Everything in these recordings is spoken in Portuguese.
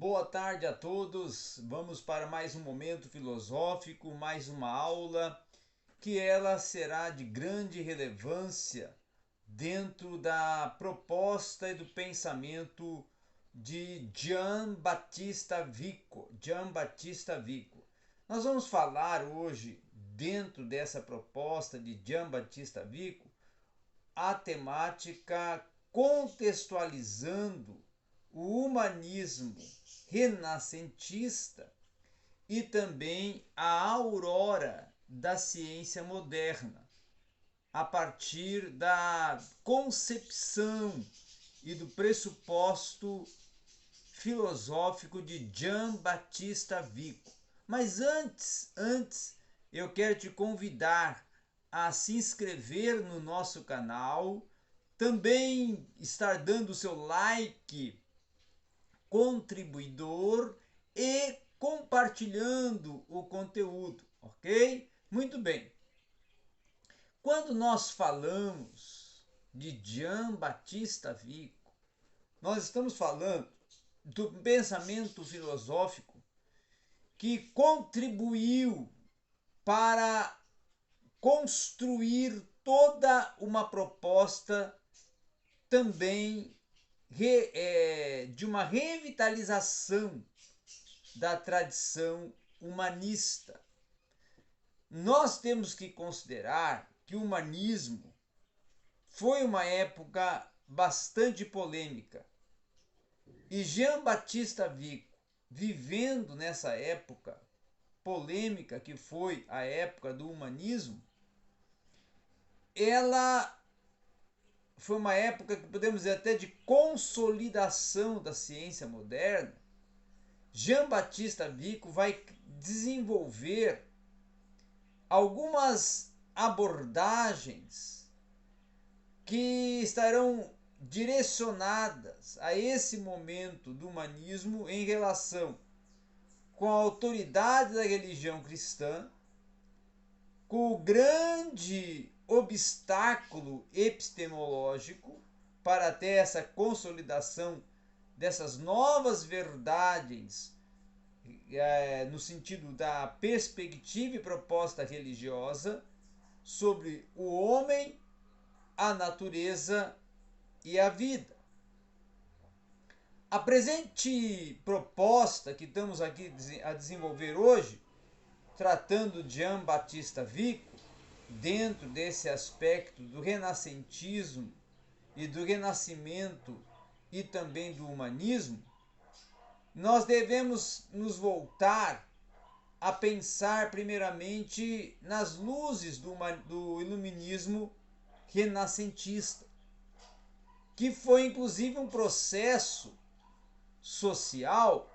Boa tarde a todos. Vamos para mais um momento filosófico, mais uma aula que ela será de grande relevância dentro da proposta e do pensamento de Gian Battista Vico. Nós vamos falar hoje, dentro dessa proposta de Gian Battista Vico, a temática contextualizando o humanismo renascentista e também a aurora da ciência moderna, a partir da concepção e do pressuposto filosófico de Gian Battista Vico. Mas antes, eu quero te convidar a se inscrever no nosso canal, também estar dando o seu like contribuidor e compartilhando o conteúdo, ok? Muito bem. Quando nós falamos de Gian Battista Vico, nós estamos falando do pensamento filosófico que contribuiu para construir toda uma proposta também de uma revitalização da tradição humanista. Nós temos que considerar que o humanismo foi uma época bastante polêmica. E Gian Battista Vico, vivendo nessa época polêmica que foi a época do humanismo, ela foi uma época que podemos dizer até de consolidação da ciência moderna. Gian Battista Vico vai desenvolver algumas abordagens que estarão direcionadas a esse momento do humanismo em relação com a autoridade da religião cristã, com o grande obstáculo epistemológico para até essa consolidação dessas novas verdades no sentido da perspectiva e proposta religiosa sobre o homem, a natureza e a vida. A presente proposta que estamos aqui a desenvolver hoje, tratando de Gian Battista Vico, dentro desse aspecto do renascentismo e do renascimento e também do humanismo, nós devemos nos voltar a pensar primeiramente nas luzes do iluminismo renascentista, que foi inclusive um processo social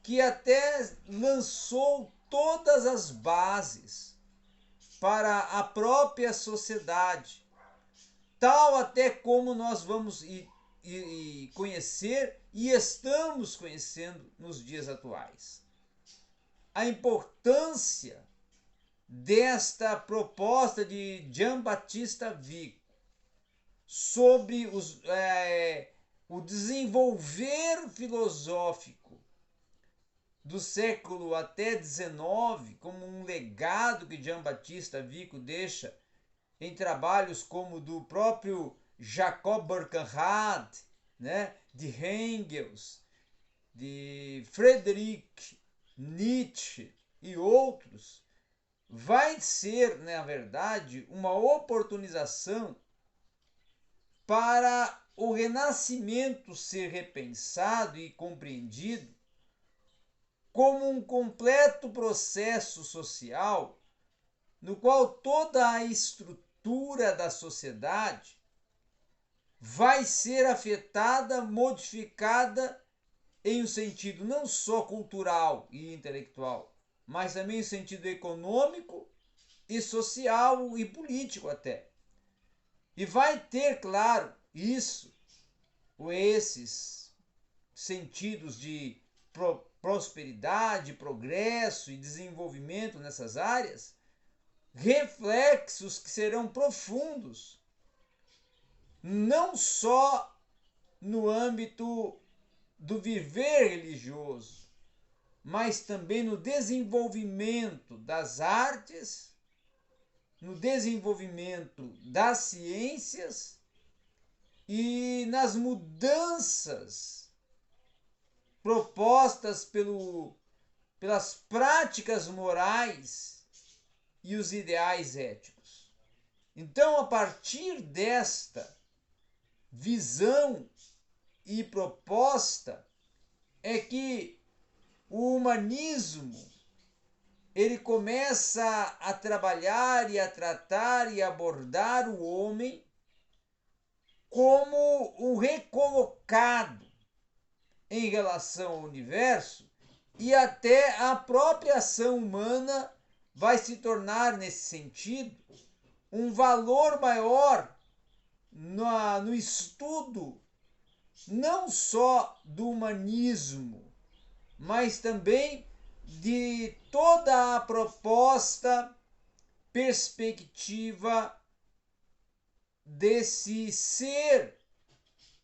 que até lançou todas as bases para a própria sociedade, tal até como nós vamos conhecer e estamos conhecendo nos dias atuais. A importância desta proposta de Gian Battista Vico sobre o desenvolver filosófico do século até XIX, como um legado que Gian Battista Vico deixa em trabalhos como do próprio Jacob Burckhardt, né, de Engels, de Friedrich Nietzsche e outros, vai ser, na verdade, uma oportunização para o renascimento ser repensado e compreendido como um completo processo social no qual toda a estrutura da sociedade vai ser afetada, modificada em um sentido não só cultural e intelectual, mas também em sentido econômico e social e político até. E vai ter, claro, esses sentidos de prosperidade, progresso e desenvolvimento nessas áreas, reflexos que serão profundos, não só no âmbito do viver religioso, mas também no desenvolvimento das artes, no desenvolvimento das ciências e nas mudanças propostas pelas práticas morais e os ideais éticos. Então, a partir desta visão e proposta, é que o humanismo ele começa a trabalhar e a tratar e abordar o homem como um recolocado em relação ao universo, e até a própria ação humana vai se tornar, nesse sentido, um valor maior no estudo não só do humanismo, mas também de toda a proposta, perspectiva desse ser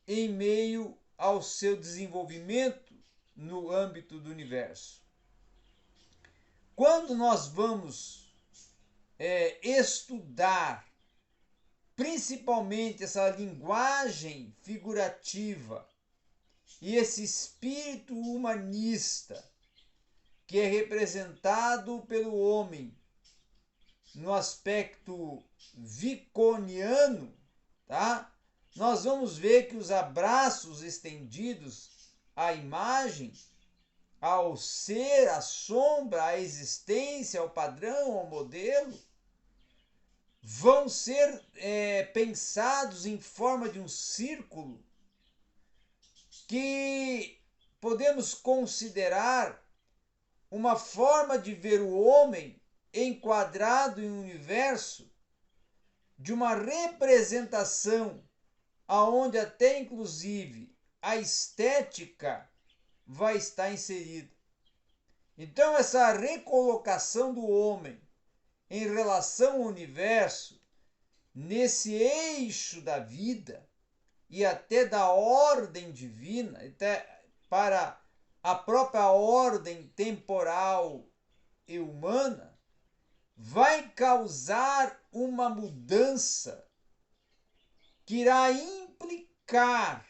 em meio ao seu desenvolvimento no âmbito do universo. Quando nós vamos estudar principalmente essa linguagem figurativa e esse espírito humanista que é representado pelo homem no aspecto viconiano, tá? Nós vamos ver que os abraços estendidos à imagem, ao ser, à sombra, à existência, ao padrão, ao modelo, vão ser pensados em forma de um círculo que podemos considerar uma forma de ver o homem enquadrado em um universo de uma representação aonde até inclusive a estética vai estar inserida. Então essa recolocação do homem em relação ao universo, nesse eixo da vida e até da ordem divina, até para a própria ordem temporal e humana, vai causar uma mudança que irá implicar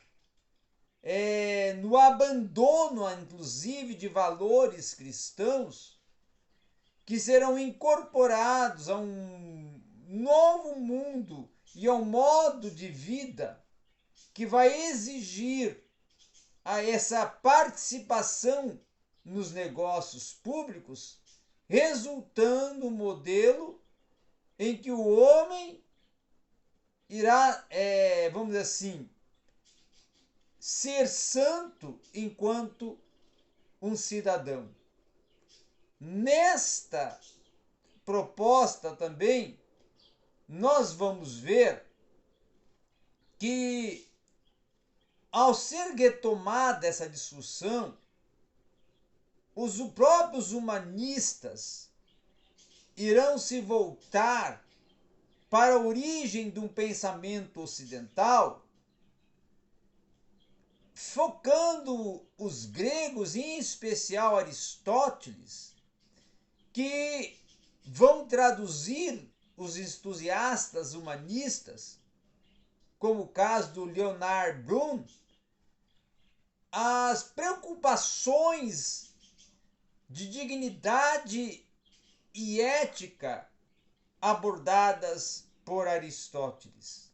no abandono, inclusive, de valores cristãos que serão incorporados a um novo mundo e a um modo de vida que vai exigir essa participação nos negócios públicos, resultando um modelo em que o homem irá, vamos dizer assim, ser santo enquanto um cidadão. Nesta proposta também, nós vamos ver que, ao ser retomada essa discussão, os próprios humanistas irão se voltar para a origem de um pensamento ocidental, focando os gregos, em especial Aristóteles, que vão traduzir os entusiastas humanistas, como o caso do Leonard Bloom, as preocupações de dignidade e ética abordadas por Aristóteles.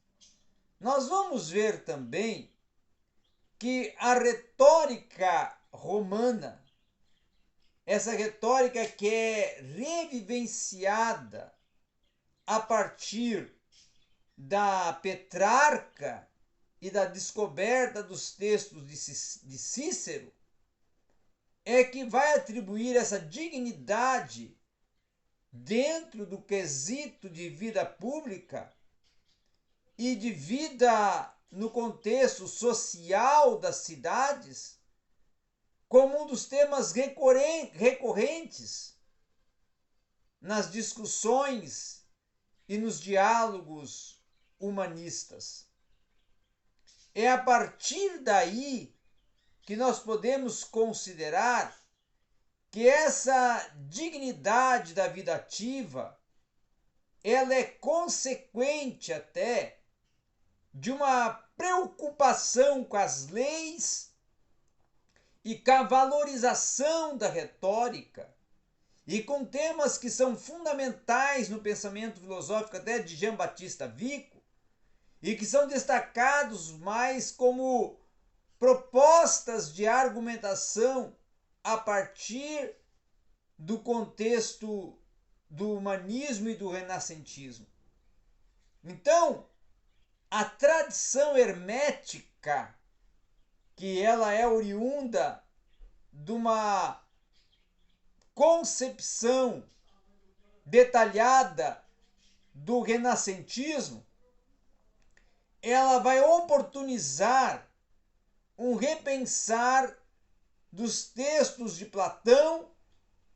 Nós vamos ver também que a retórica romana, essa retórica que é revivenciada a partir da Petrarca e da descoberta dos textos de Cícero, é que vai atribuir essa dignidade dentro do quesito de vida pública e de vida no contexto social das cidades como um dos temas recorrentes nas discussões e nos diálogos humanistas. É a partir daí que nós podemos considerar que essa dignidade da vida ativa, ela é consequente até de uma preocupação com as leis e com a valorização da retórica e com temas que são fundamentais no pensamento filosófico até de Jean-Baptiste Vico e que são destacados mais como propostas de argumentação a partir do contexto do humanismo e do renascentismo. Então, a tradição hermética, que ela é oriunda de uma concepção detalhada do renascentismo, ela vai oportunizar um repensar dos textos de Platão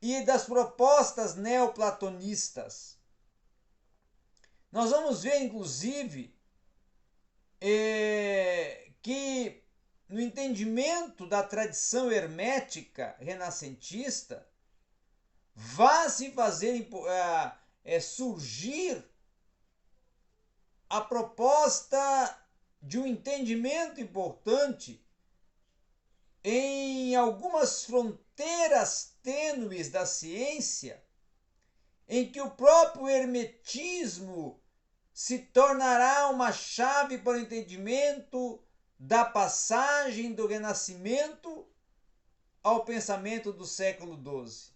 e das propostas neoplatonistas. Nós vamos ver, inclusive, que no entendimento da tradição hermética renascentista vai se fazer surgir a proposta de um entendimento importante em algumas fronteiras tênues da ciência, em que o próprio hermetismo se tornará uma chave para o entendimento da passagem do Renascimento ao pensamento do século XII,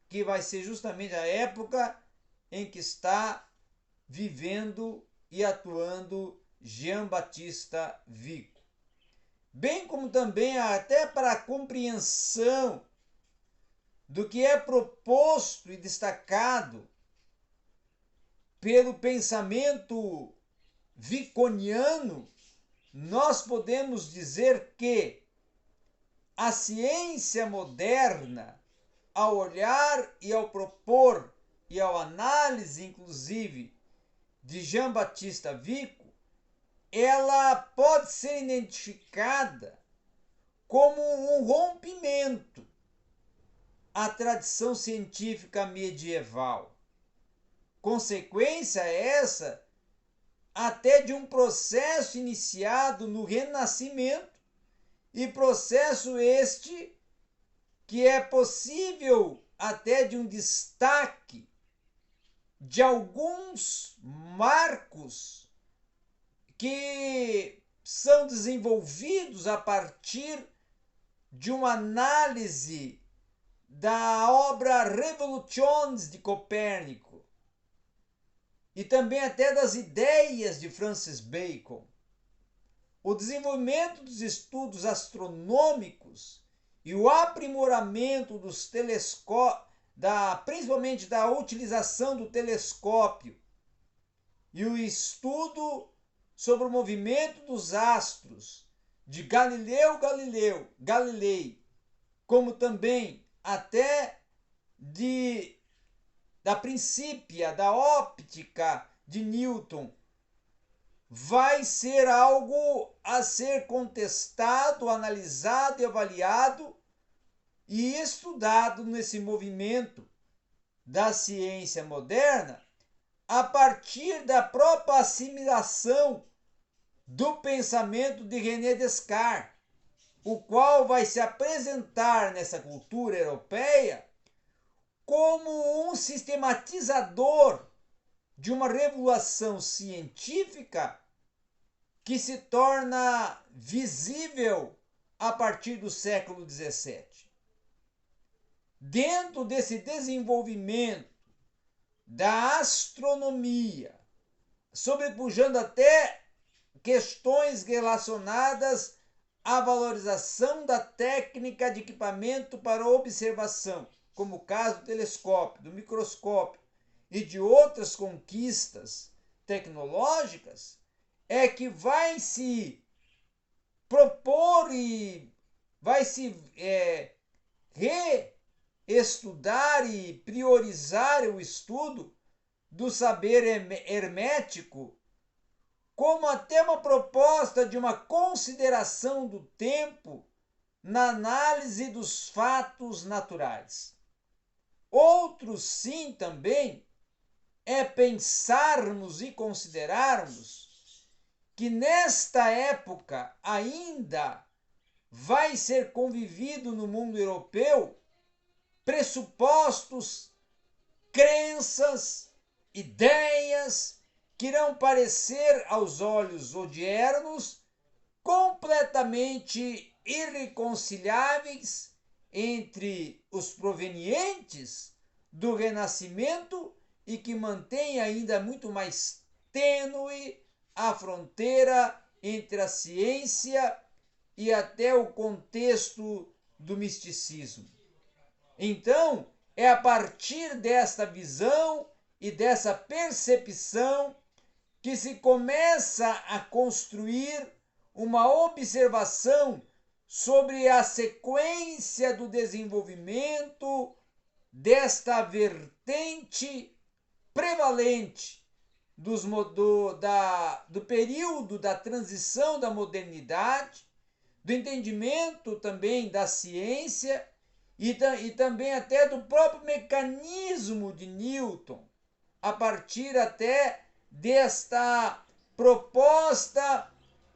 que vai ser justamente a época em que está vivendo e atuando Jean-Baptiste Vico. Bem como também até para a compreensão do que é proposto e destacado pelo pensamento viconiano, nós podemos dizer que a ciência moderna, ao olhar e ao propor e ao análise, inclusive, de Jean-Baptiste Vico, ela pode ser identificada como um rompimento à tradição científica medieval. Consequência essa até de um processo iniciado no Renascimento, e processo este que é possível até de um destaque de alguns marcos que são desenvolvidos a partir de uma análise da obra Revolutions de Copérnico e também até das ideias de Francis Bacon. O desenvolvimento dos estudos astronômicos e o aprimoramento dos telescópios, principalmente da utilização do telescópio, e o estudo sobre o movimento dos astros de Galileu Galilei, como também até da princípia da óptica de Newton, vai ser algo a ser contestado, analisado e avaliado e estudado nesse movimento da ciência moderna a partir da própria assimilação do pensamento de René Descartes, o qual vai se apresentar nessa cultura europeia como um sistematizador de uma revolução científica que se torna visível a partir do século XVII. Dentro desse desenvolvimento da astronomia, sobrepujando até questões relacionadas à valorização da técnica de equipamento para observação, como o caso do telescópio, do microscópio e de outras conquistas tecnológicas, é que vai se propor e vai se reestudar e priorizar o estudo do saber hermético como até uma proposta de uma consideração do tempo na análise dos fatos naturais. Outro sim também é pensarmos e considerarmos que nesta época ainda vai ser convivido no mundo europeu pressupostos, crenças, ideias que irão parecer aos olhos odiernos completamente irreconciliáveis entre os provenientes do Renascimento e que mantém ainda muito mais tênue a fronteira entre a ciência e até o contexto do misticismo. Então, é a partir desta visão e dessa percepção que se começa a construir uma observação sobre a sequência do desenvolvimento desta vertente prevalente do período da transição da modernidade, do entendimento também da ciência e também até do próprio mecanismo de Newton, a partir até desta proposta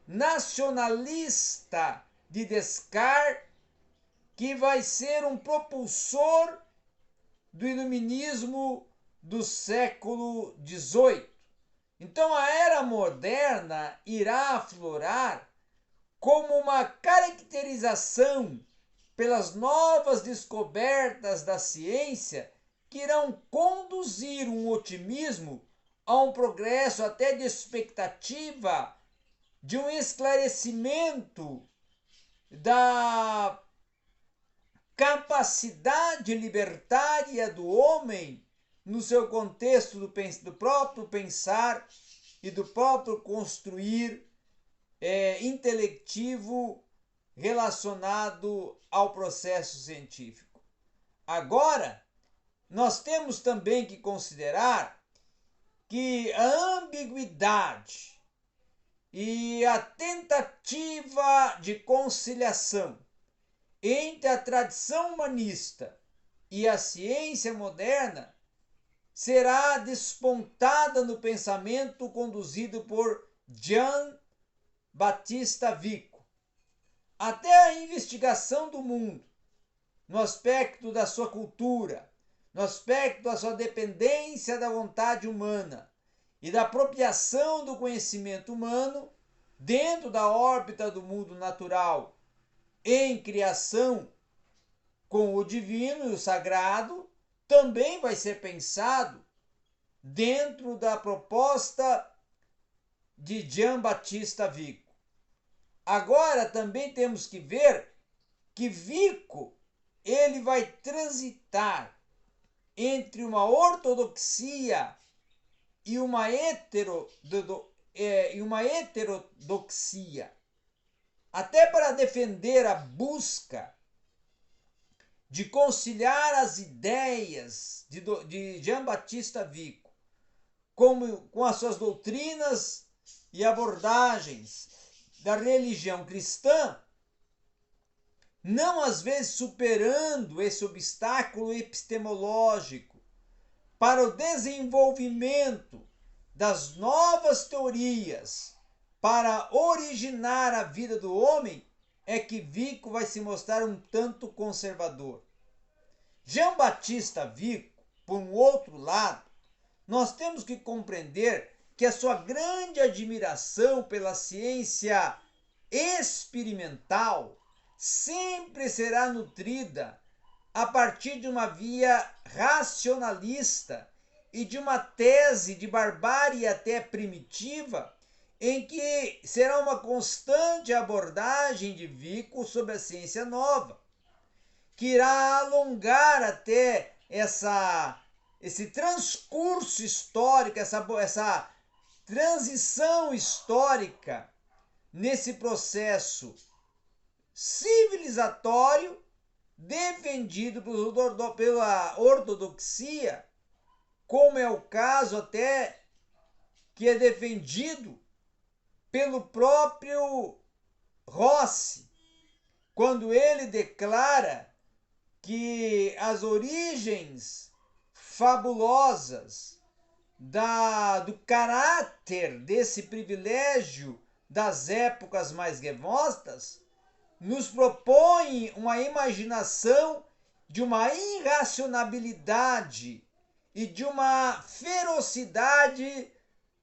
nacionalista de Descartes, que vai ser um propulsor do iluminismo do século XVIII. Então a era moderna irá aflorar como uma caracterização pelas novas descobertas da ciência que irão conduzir um otimismo a um progresso até de expectativa de um esclarecimento da capacidade libertária do homem no seu contexto do próprio pensar e do próprio construir intelectivo relacionado ao processo científico. Agora, nós temos também que considerar que a ambiguidade e a tentativa de conciliação entre a tradição humanista e a ciência moderna será despontada no pensamento conduzido por Jean Baptista Vico. Até a investigação do mundo, no aspecto da sua cultura, no aspecto da sua dependência da vontade humana e da apropriação do conhecimento humano dentro da órbita do mundo natural, em criação com o divino e o sagrado, também vai ser pensado dentro da proposta de Jean Baptista Vico. Agora também temos que ver que Vico ele vai transitar entre uma ortodoxia e uma heterodoxia, até para defender a busca de conciliar as ideias de Jean Baptista Vico com as suas doutrinas e abordagens da religião cristã, não às vezes superando esse obstáculo epistemológico para o desenvolvimento das novas teorias para originar a vida do homem, é que Vico vai se mostrar um tanto conservador. Jean Baptista Vico, por um outro lado, nós temos que compreender que a sua grande admiração pela ciência experimental sempre será nutrida a partir de uma via racionalista e de uma tese de barbárie até primitiva, em que será uma constante abordagem de Vico sobre a ciência nova, que irá alongar até esse transcurso histórico, essa transição histórica nesse processo civilizatório defendido pela ortodoxia, como é o caso até que é defendido pelo próprio Rossi, quando ele declara que as origens fabulosas do caráter desse privilégio das épocas mais remotas nos propõe uma imaginação de uma irracionalidade e de uma ferocidade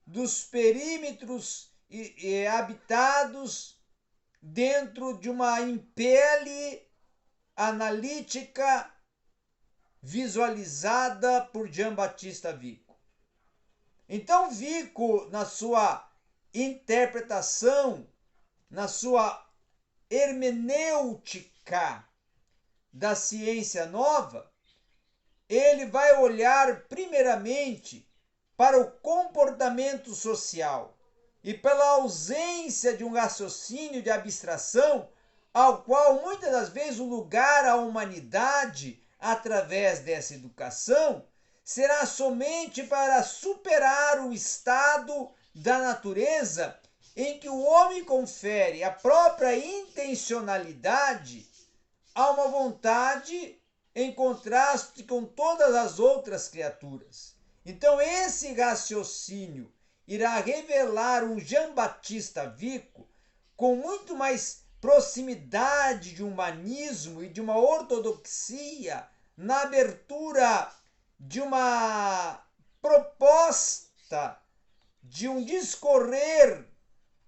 dos perímetros habitados dentro de uma impele analítica visualizada por Giambattista Vico. Então, Vico, na sua interpretação, na sua hermenêutica da ciência nova, ele vai olhar primeiramente para o comportamento social e pela ausência de um raciocínio de abstração ao qual muitas das vezes o lugar à humanidade através dessa educação será somente para superar o estado da natureza em que o homem confere a própria intencionalidade a uma vontade em contraste com todas as outras criaturas. Então esse raciocínio irá revelar um Giambattista Vico com muito mais proximidade de humanismo e de uma ortodoxia na abertura de uma proposta de um discorrer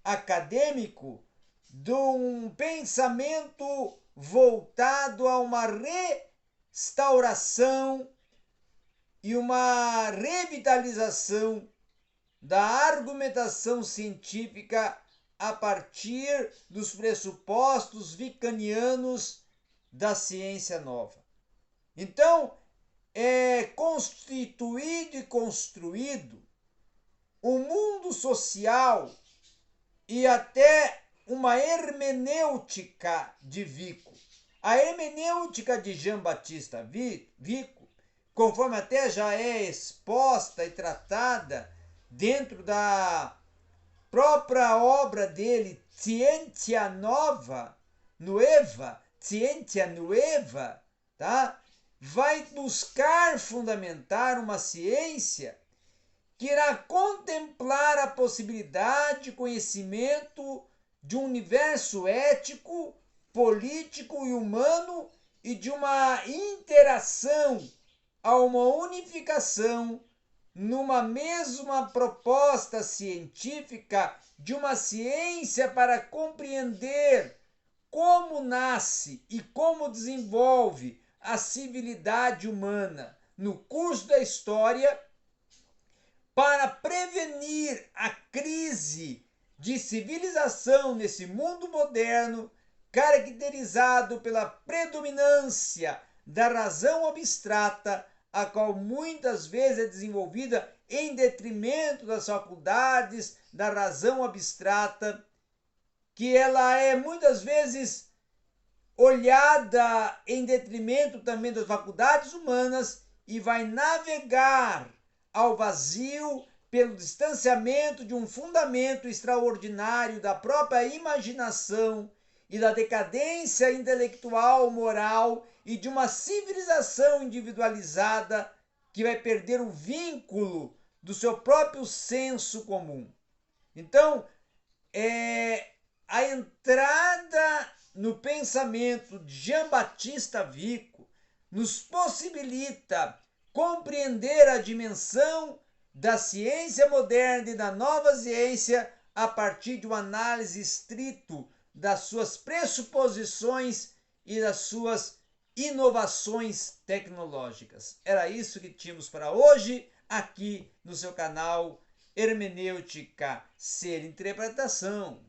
acadêmico, de um pensamento voltado a uma restauração e uma revitalização da argumentação científica a partir dos pressupostos vicanianos da ciência nova. Então, é constituído e construído um mundo social e até uma hermenêutica de Vico. A hermenêutica de Giambattista Vico, conforme até já é exposta e tratada dentro da própria obra dele, Scientia Nuova, tá? Vai buscar fundamentar uma ciência que irá contemplar a possibilidade de conhecimento de um universo ético, político e humano e de uma interação a uma unificação numa mesma proposta científica de uma ciência para compreender como nasce e como desenvolve a civilidade humana no curso da história, para prevenir a crise de civilização nesse mundo moderno, caracterizado pela predominância da razão abstrata, a qual muitas vezes é desenvolvida em detrimento das faculdades da razão abstrata, que ela é muitas vezes olhada em detrimento também das faculdades humanas e vai navegar ao vazio pelo distanciamento de um fundamento extraordinário da própria imaginação e da decadência intelectual, moral e de uma civilização individualizada que vai perder o vínculo do seu próprio senso comum. Então, a entrada no pensamento de Giambattista Vico nos possibilita compreender a dimensão da ciência moderna e da nova ciência a partir de uma análise estrito das suas pressuposições e das suas inovações tecnológicas. Era isso que tínhamos para hoje aqui no seu canal Hermenêutica Ser Interpretação.